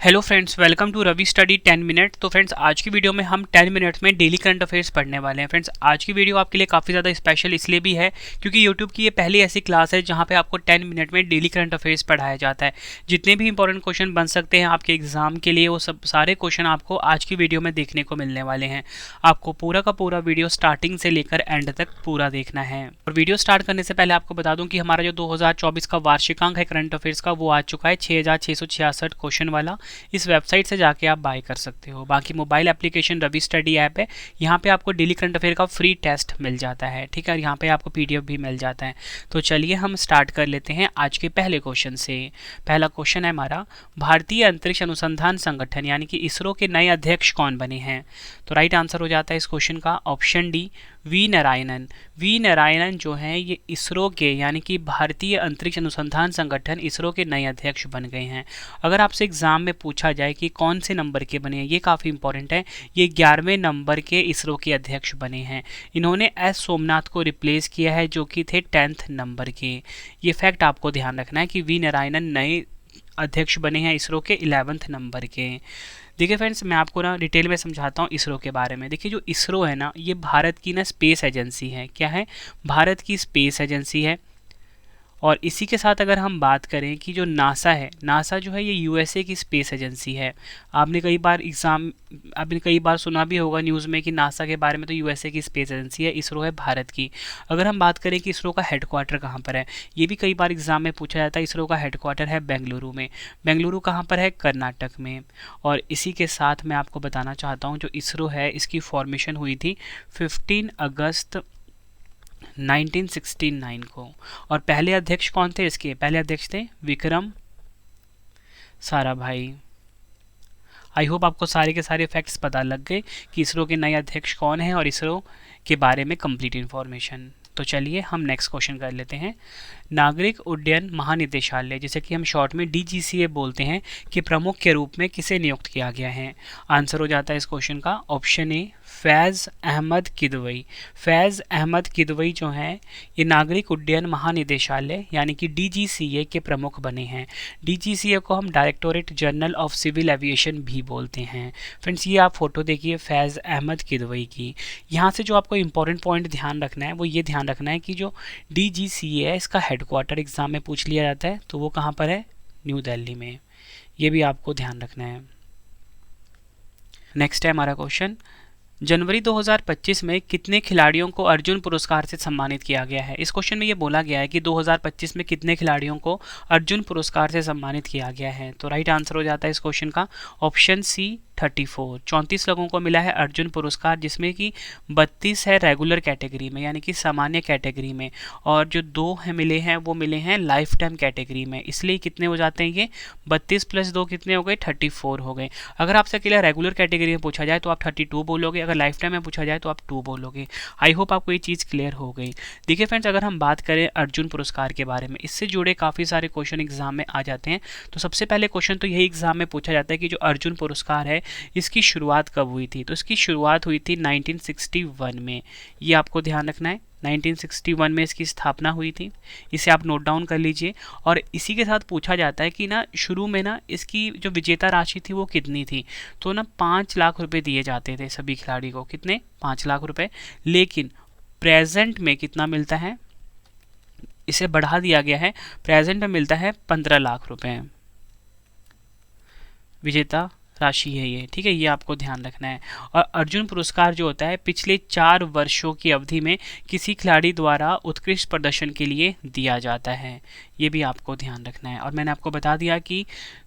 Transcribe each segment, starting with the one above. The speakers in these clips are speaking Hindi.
Hello friends, welcome to Ravi study 10 minute. तो फ्रेंड्स, आज की वीडियो में हम 10 मिनट्स में डेली करंट अफेयर्स पढ़ने वाले हैं। फ्रेंड्स, आज की वीडियो आपके लिए काफ़ी ज़्यादा स्पेशल इसलिए भी है क्योंकि यूट्यूब की ये पहली ऐसी क्लास है जहां पे आपको 10 मिनट में डेली करंट अफेयर्स पढ़ाया जाता है। जितने भी इंपॉर्टेंट क्वेश्चन बन सकते हैं आपके एग्जाम के लिए, वो सब सारे क्वेश्चन आपको आज की वीडियो में देखने को मिलने वाले हैं। आपको पूरा का पूरा वीडियो स्टार्टिंग से लेकर एंड तक पूरा देखना है। और वीडियो स्टार्ट करने से पहले आपको बता दूं कि हमारा जो 2024 का वार्षिकांक है करंट अफेयर्स का, वो आ चुका है 6666 क्वेश्चन वाला। इस वेबसाइट से जाके आप बाय कर सकते हो। बाकी mobile application Ravi study app है, यहाँ पे आपको डेली करंट अफेयर का फ्री टेस्ट मिल जाता है। ठीक है, यहाँ पे आपको पीडीएफ भी मिल जाता है। तो चलिए हम स्टार्ट कर लेते हैं आज के पहले क्वेश्चन से। पहला क्वेश्चन है हमारा, भारतीय अंतरिक्ष अनुसंधान संगठन यानी कि इसरो के नए अध्यक्ष कौन बने हैं? तो राइट आंसर हो जाता है इस क्वेश्चन का option D, V Narayanan. V Narayanan जो हैं ये इसरो के यानी कि भारतीय अंतरिक्ष अनुसंधान संगठन इसरो के नए अध्यक्ष बन गए हैं। अगर आपसे एग्जाम में पूछा जाए कि कौन से नंबर के बने हैं, ये काफ़ी इंपॉर्टेंट है। ये 11वें नंबर के इसरो के अध्यक्ष बने हैं। इन्होंने एस सोमनाथ को रिप्लेस किया है जो कि थे 10th नंबर के। ये फैक्ट आपको ध्यान रखना है कि वी नारायणन नए अध्यक्ष बने हैं इसरो के 11th नंबर के। देखिए फ्रेंड्स, मैं आपको ना डिटेल में समझाता हूँ इसरो के बारे में। देखिए, जो इसरो है ना, ये भारत की ना स्पेस एजेंसी है। क्या है? भारत की स्पेस एजेंसी है। और इसी के साथ अगर हम बात करें कि जो नासा है, नासा जो है ये यूएसए की स्पेस एजेंसी है। आपने कई बार सुना भी होगा न्यूज़ में कि नासा के बारे में। तो यूएसए की स्पेस एजेंसी है, इसरो है भारत की। अगर हम बात करें कि इसरो का हेडक्वार्टर कहाँ पर है, ये भी कई बार एग्जाम में पूछा जाता है। इसरो का हेडक्वार्टर है बेंगलुरु में। बेंगलुरु कहाँ पर है? कर्नाटक में। और इसी के साथ मैं आपको बताना चाहता हूँ, जो इसरो है इसकी फॉर्मेशन हुई थी 15 अगस्त 1969 को। और पहले अध्यक्ष कौन थे इसके? पहले अध्यक्ष थे विक्रम साराभाई। आई होप आपको सारे के सारे फैक्ट्स पता लग गए कि इसरो के नए अध्यक्ष कौन हैं और इसरो के बारे में कंप्लीट इन्फॉर्मेशन। तो चलिए हम नेक्स्ट क्वेश्चन कर लेते हैं। नागरिक उड्डयन महानिदेशालय, जिसे कि हम शॉर्ट में डीजीसीए बोलते हैं, के प्रमुख के रूप में किसे नियुक्त किया गया है? आंसर हो जाता है इस क्वेश्चन का ऑप्शन ए, फैज़ अहमद किदवई। फैज़ अहमद किदवई जो हैं ये नागरिक उड्डयन महानिदेशालय यानी कि डीजीसीए के प्रमुख बने हैं। डीजीसीए को हम directorate general of civil aviation भी बोलते हैं। फ्रेंड्स, ये आप फोटो देखिए फैज़ अहमद किदवई की। यहाँ से जो आपको इंपॉर्टेंट पॉइंट ध्यान रखना है वो ये ध्यान रखना है कि जो डीजीसीए है इसका हेडक्वार्टर एग्जाम में पूछ लिया जाता है, तो वो कहाँ पर है? न्यू दिल्ली में। ये भी आपको ध्यान रखना है। नेक्स्ट है हमारा क्वेश्चन, जनवरी 2025 में कितने खिलाड़ियों को अर्जुन पुरस्कार से सम्मानित किया गया है? इस क्वेश्चन में ये बोला गया है कि 2025 में कितने खिलाड़ियों को अर्जुन पुरस्कार से सम्मानित किया गया है। तो राइट आंसर हो जाता है इस क्वेश्चन का ऑप्शन सी, 34। 34 लोगों को मिला है अर्जुन पुरस्कार, जिसमें कि 32 है रेगुलर कैटेगरी में यानी कि सामान्य कैटेगरी में, और जो 2 हैं मिले हैं वो मिले हैं लाइफ टाइम कैटेगरी में। इसलिए कितने हो जाते हैं ये? 32 प्लस 2 कितने हो गए? 34 हो गए। अगर आपसे अकेला रेगुलर कैटेगरी में पूछा जाए तो आप 32 बोलोगे, अगर लाइफ टाइम में पूछा जाए तो आप 2 बोलोगे। आई होप आपको ये चीज़ क्लियर हो गई। देखिए फ्रेंड्स, अगर हम बात करें अर्जुन पुरस्कार के बारे में, इससे जुड़े काफ़ी सारे क्वेश्चन एग्जाम में आ जाते हैं। तो सबसे पहले क्वेश्चन तो यही एग्जाम में पूछा जाता है कि जो अर्जुन पुरस्कार है इसकी शुरुआत कब हुई थी? तो इसकी शुरुआत हुई थी 1961 में। ये आपको ध्यान रखना है, 1961 में इसकी स्थापना हुई थी। इसे आप नोट डाउन कर लीजिए। और इसी के साथ पूछा जाता है कि ना शुरू में ना इसकी जो विजेता राशि थी वो कितनी थी? तो ना 5 लाख रुपए दिए जाते थे सभी खिलाड़ी को। कितने? 5 लाख रुपए। लेकिन प्रेजेंट में कितना मिलता है? इसे बढ़ा दिया गया है। प्रेजेंट में मिलता है 15 लाख रुपए। विजेता राशि है ये। ठीक है, ये आपको ध्यान रखना है। और अर्जुन पुरस्कार जो होता है पिछले 4 वर्षों की अवधि में किसी खिलाड़ी द्वारा उत्कृष्ट प्रदर्शन के लिए दिया जाता है। ये भी आपको ध्यान रखना है। और मैंने आपको बता दिया कि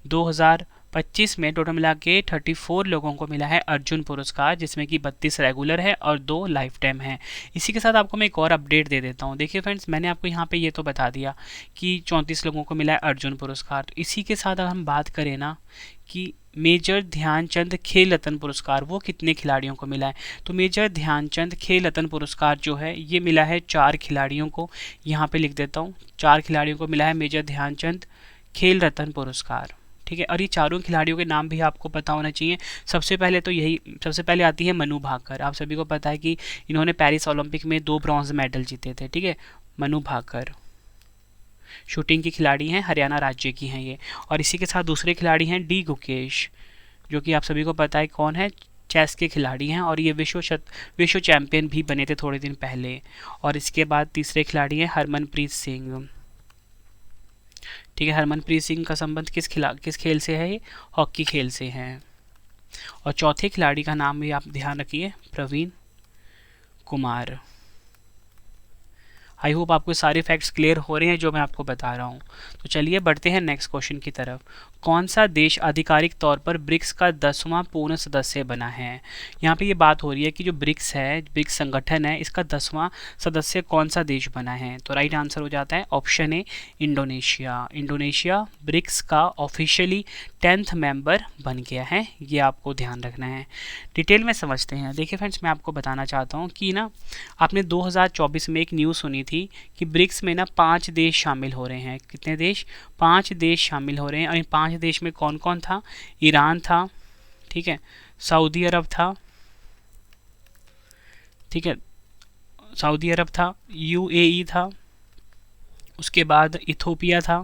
2025 में टोटल मिला के 34 लोगों को मिला है अर्जुन पुरस्कार, जिसमें कि 32 रेगुलर है और 2 लाइफ टाइम है। इसी के साथ आपको मैं एक और अपडेट दे देता हूँ। देखिए फ्रेंड्स, मैंने आपको यहाँ पे ये तो बता दिया कि 34 लोगों को मिला है अर्जुन पुरस्कार। तो इसी के साथ अगर हम बात करें ना कि मेजर ध्यानचंद खेल रत्न पुरस्कार वो कितने खिलाड़ियों को मिला है? तो मेजर ध्यानचंद खेल रत्न पुरस्कार जो है ये मिला है 4 खिलाड़ियों को। यहाँ पे लिख देता हूँ, 4 खिलाड़ियों को मिला है मेजर ध्यानचंद खेल रत्न पुरस्कार। ठीक है, और ये चारों खिलाड़ियों के नाम भी आपको पता होना चाहिए। सबसे पहले आती है मनु भाकर। आप सभी को पता है कि इन्होंने पेरिस ओलंपिक में 2 ब्रॉन्ज मेडल जीते थे। ठीक है, मनु भाकर। शूटिंग की खिलाड़ी हैं, हरियाणा राज्य की हैं ये। और इसी के साथ दूसरे खिलाड़ी हैं डी गुकेश, जो कि आप सभी को पता है कौन है, चेस के खिलाड़ी हैं और ये विश्व चैंपियन भी बने थे थोड़े दिन पहले। और इसके बाद तीसरे खिलाड़ी हैं हरमनप्रीत सिंह। ठीक है, हरमनप्रीत सिंह का संबंध किस खेल से है, ये हॉकी खेल से है। और चौथे खिलाड़ी का नाम भी आप ध्यान रखिए, प्रवीण कुमार। आई होप आपको सारे फैक्ट्स क्लियर हो रहे हैं जो मैं आपको बता रहा हूँ। तो चलिए बढ़ते हैं नेक्स्ट क्वेश्चन की तरफ। कौन सा देश आधिकारिक तौर पर ब्रिक्स का 10वां पूर्ण सदस्य बना है? यहाँ पे ये बात हो रही है कि जो ब्रिक्स है, ब्रिक्स संगठन है, इसका 10वां सदस्य कौन सा देश बना है? तो राइट आंसर हो जाता है option A, Indonesia. Indonesia BRICS का ऑफिशियली 10th मेंबर बन गया है, ये आपको ध्यान रखना है। डिटेल में समझते हैं। देखिए फ्रेंड्स, मैं आपको बताना चाहता हूँ कि ना आपने 2024 में एक न्यूज़ सुनी थी कि ब्रिक्स में ना 5 देश शामिल हो रहे हैं। कितने देश? 5 देश शामिल हो रहे हैं। और इन 5 देश में कौन कौन था? ईरान था, ठीक है, सऊदी अरब था, ठीक है, सऊदी अरब था, यूएई था, उसके बाद इथोपिया था,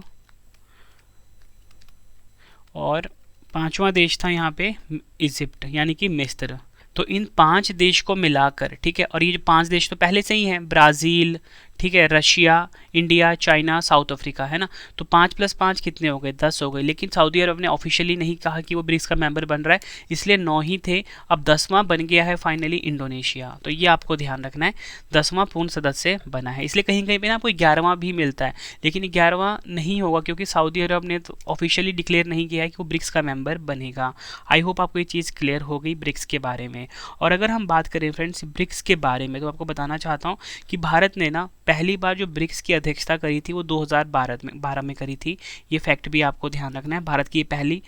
और 5वां देश था यहाँ पे इजिप्ट यानी कि मिस्र। तो इन 5 देश को मिलाकर, ठीक है, और ये जो 5 देश तो पहले से ही हैं, ब्राज़ील, ठीक है, Russia, India, China, south Africa, है ना। तो 5 + 5 कितने हो गए? 10 हो गए। लेकिन सऊदी अरब ने ऑफिशियली नहीं कहा कि वो ब्रिक्स का मेंबर बन रहा है, इसलिए 9 ही थे। अब 10वां बन गया है फाइनली इंडोनेशिया। तो ये आपको ध्यान रखना है, 10वां पूर्ण सदस्य बना है। इसलिए कहीं कहीं पे ना आपको 11वां भी मिलता है, लेकिन 11वां नहीं होगा क्योंकि सऊदी अरब ने तो ऑफिशियली डिक्लेयर नहीं किया है कि वो ब्रिक्स का मेंबर बनेगा। आई होप आपको ये चीज़ क्लियर हो गई ब्रिक्स के बारे में। और अगर हम बात करें फ्रेंड्स ब्रिक्स के बारे में, तो आपको बताना चाहता हूँ कि भारत ने ना पहली बार जो ब्रिक्स की अध्यक्षता करी थी वो 2012 में करी थी। ये फैक्ट भी आपको ध्यान रखना है, भारत की ये पहली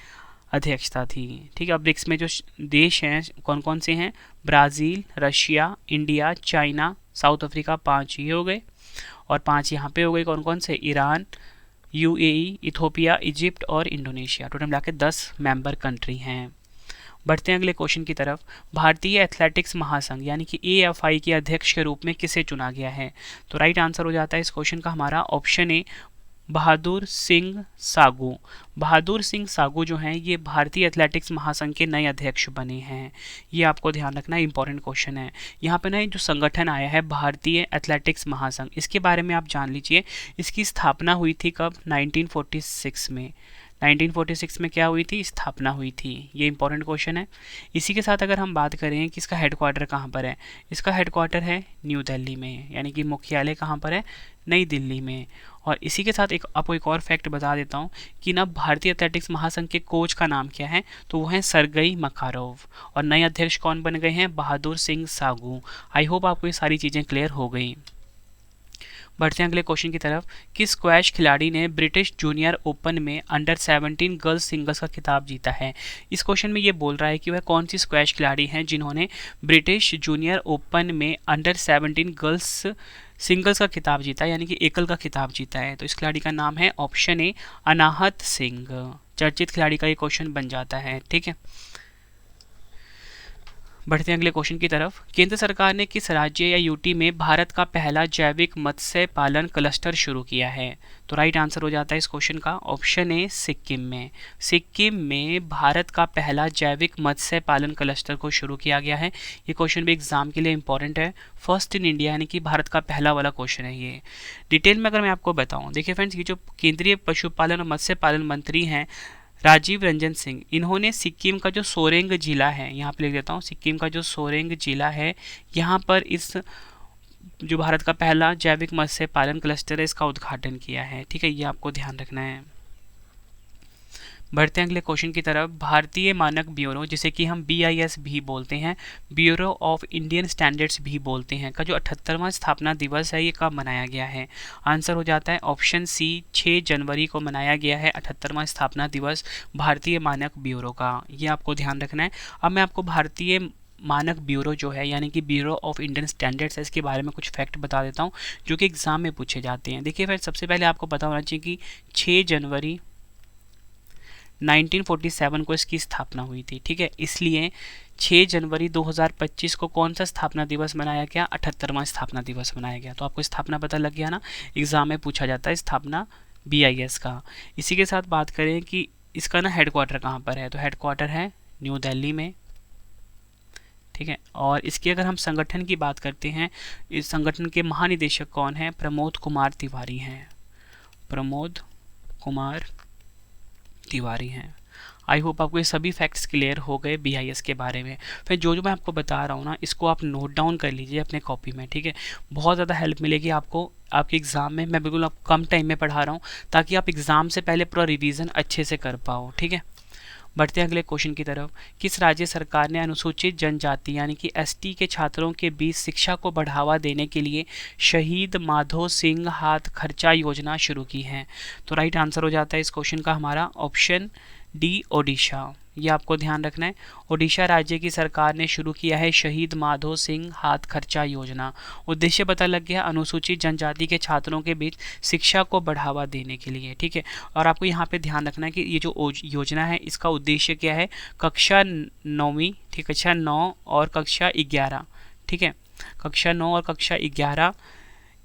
अध्यक्षता थी। ठीक है, अब ब्रिक्स में जो देश हैं कौन कौन से हैं? Brazil, Russia, India, China, south Africa, 5 ये हो गए। और 5 यहाँ पे हो गए कौन कौन से? ईरान, यूएई, इथोपिया, इजिप्ट और इंडोनेशिया। टोटल मिला के 10 मेंबर कंट्री हैं। बढ़ते हैं अगले क्वेश्चन की तरफ। भारतीय एथलेटिक्स महासंघ यानी कि AFI के अध्यक्ष के रूप में किसे चुना गया है? तो राइट आंसर हो जाता है इस क्वेश्चन का हमारा ऑप्शन ए, बहादुर सिंह सागू। बहादुर सिंह सागू जो हैं ये भारतीय एथलेटिक्स महासंघ के नए अध्यक्ष बने हैं। ये आपको ध्यान रखना, इंपॉर्टेंट क्वेश्चन है। यहाँ पे ना जो संगठन आया है भारतीय एथलेटिक्स महासंघ, इसके बारे में आप जान लीजिए। इसकी स्थापना हुई थी कब? 1946 में। 1946 में क्या हुई थी? स्थापना हुई थी। ये इंपॉर्टेंट क्वेश्चन है। इसी के साथ अगर हम बात करें कि इसका हेडक्वार्टर कहाँ पर है, इसका हेडक्वार्टर है न्यू दिल्ली में, यानी कि मुख्यालय कहाँ पर है? नई दिल्ली में। और इसी के साथ आपको एक और फैक्ट बता देता हूँ कि ना भारतीय एथलेटिक्स महासंघ के कोच का नाम क्या है? तो वो है सरगई मकारोव। और नए अध्यक्ष कौन बन गए हैं? बहादुर सिंह सागू। आई होप आपको ये सारी चीज़ें क्लियर हो गई। बढ़ते हैं अगले क्वेश्चन की तरफ। किस स्क्वैश खिलाड़ी ने ब्रिटिश जूनियर ओपन में अंडर-17 गर्ल्स सिंगल्स का खिताब जीता है? इस क्वेश्चन में ये बोल रहा है कि वह कौन सी स्क्वैश खिलाड़ी हैं जिन्होंने ब्रिटिश जूनियर ओपन में अंडर-17 गर्ल्स सिंगल्स का खिताब जीता है, यानी कि एकल का खिताब जीता है। तो इस खिलाड़ी का नाम है ऑप्शन ए, अनाहत सिंह। चर्चित खिलाड़ी का ये क्वेश्चन बन जाता है। ठीक है, बढ़ते हैं अगले क्वेश्चन की तरफ। केंद्र सरकार ने किस राज्य या यूटी में भारत का पहला जैविक मत्स्य पालन क्लस्टर शुरू किया है? तो राइट आंसर हो जाता है इस क्वेश्चन का ऑप्शन ए, सिक्किम में। सिक्किम में भारत का पहला जैविक मत्स्य पालन क्लस्टर को शुरू किया गया है। ये क्वेश्चन भी एग्जाम के लिए इंपॉर्टेंट है, फर्स्ट इन इंडिया यानी कि भारत का पहला वाला क्वेश्चन है ये। डिटेल में अगर मैं आपको बताऊँ, देखिए फ्रेंड्स, ये जो केंद्रीय पशुपालन और मत्स्य पालन मंत्री हैं राजीव रंजन सिंह, इन्होंने सिक्किम का जो सोरेंग जिला है, यहाँ पे लिख देता हूँ, सिक्किम का जो सोरेंग जिला है, यहाँ पर इस जो भारत का पहला जैविक मत्स्य पालन क्लस्टर है इसका उद्घाटन किया है। ठीक है, ये आपको ध्यान रखना है। बढ़ते हैं अगले क्वेश्चन की तरफ। भारतीय मानक ब्यूरो, जिसे कि हम BIS भी बोलते हैं, ब्यूरो ऑफ इंडियन स्टैंडर्ड्स भी बोलते हैं, का जो 78वां स्थापना दिवस है ये कब मनाया गया है? आंसर हो जाता है ऑप्शन सी, 6 जनवरी को मनाया गया है 78वां स्थापना दिवस भारतीय मानक ब्यूरो का। ये आपको ध्यान रखना है। अब मैं आपको भारतीय मानक ब्यूरो जो है यानी कि ब्यूरो ऑफ इंडियन स्टैंडर्ड्स है, इसके बारे में कुछ फैक्ट बता देता हूँ जो कि एग्जाम में पूछे जाते हैं। देखिए फिर सबसे पहले आपको पता होना चाहिए कि 6 जनवरी 1947 को इसकी स्थापना हुई थी। ठीक है, इसलिए 6 जनवरी 2025 को कौन सा स्थापना दिवस मनाया गया? 78वां स्थापना दिवस मनाया गया। तो आपको स्थापना पता लग गया ना, एग्जाम में पूछा जाता है स्थापना BIS का। इसी के साथ बात करें कि इसका ना हेडक्वार्टर कहाँ पर है, तो हेडक्वार्टर है न्यू दिल्ली में, ठीक है। और इसकी अगर हम संगठन की बात करते हैं, इस संगठन के महानिदेशक कौन है, प्रमोद कुमार तिवारी हैं, प्रमोद कुमार तिवारी हैं। आई होप आपको ये सभी फैक्ट्स क्लियर हो गए BIS के बारे में। फिर जो मैं आपको बता रहा हूँ ना, इसको आप नोट डाउन कर लीजिए अपने कॉपी में, ठीक है। बहुत ज़्यादा हेल्प मिलेगी आपको आपके एग्ज़ाम में। मैं बिल्कुल आप कम टाइम में पढ़ा रहा हूँ ताकि आप एग्ज़ाम से पहले पूरा रिवीजन अच्छे से कर पाओ, ठीक है। बढ़ते हैं अगले क्वेश्चन की तरफ। किस राज्य सरकार ने अनुसूचित जनजाति यानी कि ST के छात्रों के बीच शिक्षा को बढ़ावा देने के लिए शहीद माधो सिंह हाथ खर्चा योजना शुरू की है? तो राइट आंसर हो जाता है इस क्वेश्चन का हमारा ऑप्शन डी, ओडिशा। ये आपको ध्यान रखना है। ओडिशा राज्य की सरकार ने शुरू किया है शहीद माधो सिंह हाथ खर्चा योजना। उद्देश्य पता लग गया, अनुसूचित जनजाति के छात्रों के बीच शिक्षा को बढ़ावा देने के लिए, ठीक है। और आपको यहाँ पे ध्यान रखना है कि ये जो योजना है इसका उद्देश्य क्या है, कक्षा 9वीं, ठीक है, कक्षा 9 और कक्षा 11, ठीक है, कक्षा 9 और कक्षा 11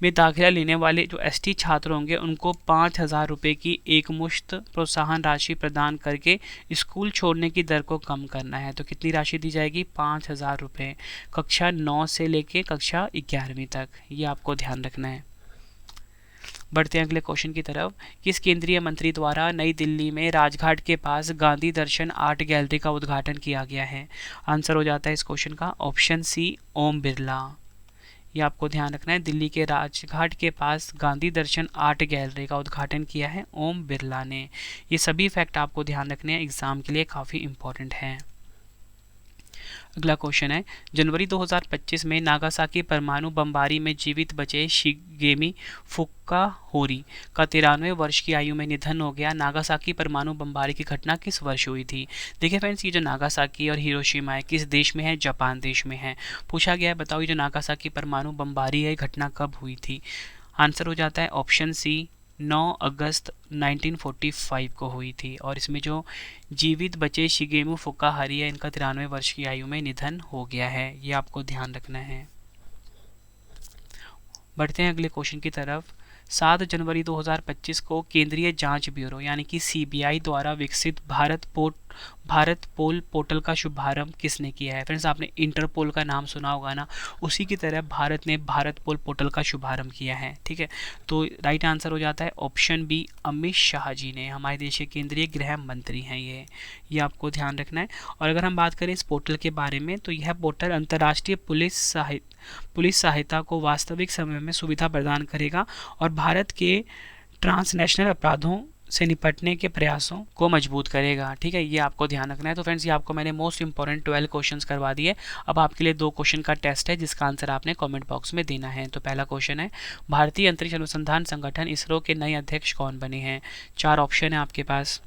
में दाखिला लेने वाले जो ST छात्र होंगे उनको 5,000 रुपये की एकमुश्त प्रोत्साहन राशि प्रदान करके स्कूल छोड़ने की दर को कम करना है। तो कितनी राशि दी जाएगी, 5,000 रुपये, कक्षा 9 से लेके कक्षा 11वीं तक। ये आपको ध्यान रखना है। बढ़ते हैं अगले क्वेश्चन की तरफ। किस केंद्रीय मंत्री द्वारा नई दिल्ली में राजघाट के पास गांधी दर्शन आर्ट गैलरी का उद्घाटन किया गया है? आंसर हो जाता है इस क्वेश्चन का ऑप्शन सी, ओम बिरला। ये आपको ध्यान रखना है, दिल्ली के राजघाट के पास गांधी दर्शन आर्ट गैलरी का उद्घाटन किया है ओम बिरला ने। ये सभी फैक्ट आपको ध्यान रखने हैं, एग्जाम के लिए काफ़ी इंपॉर्टेंट हैं। अगला क्वेश्चन है, जनवरी 2025 में नागासाकी परमाणु बमबारी में जीवित बचे शिगेमी फुकाहोरी का 93 वर्ष की आयु में निधन हो गया। नागासाकी परमाणु बमबारी की घटना किस वर्ष हुई थी? देखिए फ्रेंड्स, ये जो नागासाकी और हिरोशिमा है किस देश में है, जापान देश में है। पूछा गया है, बताओ ये जो नागासाकी परमाणु बमबारी है घटना कब हुई थी? आंसर हो जाता है ऑप्शन सी, 9 अगस्त 1945 को हुई थी। और इसमें जो जीवित बचे शिगेमू फुकाहारी है, इनका 93 वर्ष की आयु में निधन हो गया है। ये आपको ध्यान रखना है। बढ़ते हैं अगले क्वेश्चन की तरफ। 7 जनवरी 2025 को केंद्रीय जांच ब्यूरो यानी कि CBI द्वारा विकसित भारत पोल पोर्टल का शुभारंभ किसने किया है? फ्रेंड्स, आपने इंटरपोल का नाम सुना होगा ना, उसी की तरह भारत ने भारत पोल पोर्टल का शुभारंभ किया है, ठीक है। तो राइट आंसर हो जाता है ऑप्शन बी, अमित शाह जी ने, हमारे देश के केंद्रीय गृह मंत्री हैं ये आपको ध्यान रखना है। और अगर हम बात करें इस पोर्टल के बारे में, तो यह पोर्टल अंतर्राष्ट्रीय पुलिस सहायता को वास्तविक समय में सुविधा प्रदान करेगा और भारत के ट्रांसनेशनल अपराधों से निपटने के प्रयासों को मजबूत करेगा, ठीक है। ये आपको ध्यान रखना है। तो फ्रेंड्स, ये आपको मैंने मोस्ट इंपॉर्टेंट 12 क्वेश्चंस करवा दिए। अब आपके लिए 2 क्वेश्चन का टेस्ट है जिसका आंसर आपने कमेंट बॉक्स में देना है। तो पहला क्वेश्चन है, भारतीय अंतरिक्ष अनुसंधान संगठन इसरो के नए अध्यक्ष कौन बने हैं? 4 ऑप्शन है आपके पास।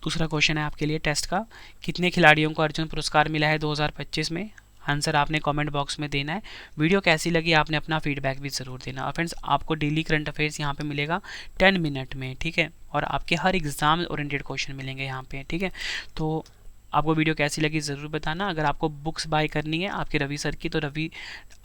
दूसरा क्वेश्चन है आपके लिए टेस्ट का, कितने खिलाड़ियों को अर्जुन पुरस्कार मिला है 2025 में? आंसर आपने कमेंट बॉक्स में देना है। वीडियो कैसी लगी आपने अपना फीडबैक भी ज़रूर देना। और फ्रेंड्स, आपको डेली करंट अफेयर्स यहाँ पे मिलेगा 10 मिनट में, ठीक है। और आपके हर एग्जाम ओरिएंटेड क्वेश्चन मिलेंगे यहाँ पे, ठीक है। तो आपको वीडियो कैसी लगी ज़रूर बताना। अगर आपको बुक्स बाय करनी है आपके रवि सर की, तो रवि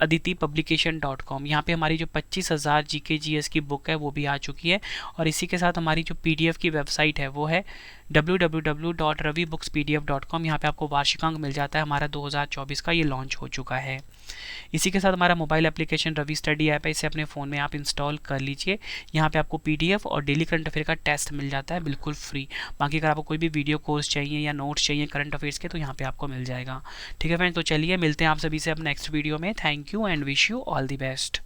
अदिति publication.com, यहाँ पे हमारी जो 25,000 GK GS की बुक है वो भी आ चुकी है। और इसी के साथ हमारी जो PDF की वेबसाइट है वो है www.ravibookspdf.com। यहाँ पे आपको वार्षिकांक मिल जाता है हमारा 2024 का, ये लॉन्च हो चुका है। इसी के साथ हमारा mobile application Ravi study app है, इसे अपने फ़ोन में आप इंस्टॉल कर लीजिए। यहाँ पे आपको PDF और डेली करंट अफेयर का टेस्ट मिल जाता है बिल्कुल फ्री। बाकी अगर आपको कोई भी वीडियो कोर्स चाहिए या नोट्स चाहिए करंट अफेयर्स के, तो यहाँ पे आपको मिल जाएगा, ठीक है फ्रेंड्स। तो चलिए मिलते हैं आप सभी से अब नेक्स्ट वीडियो में। Thank you and wish you all the best.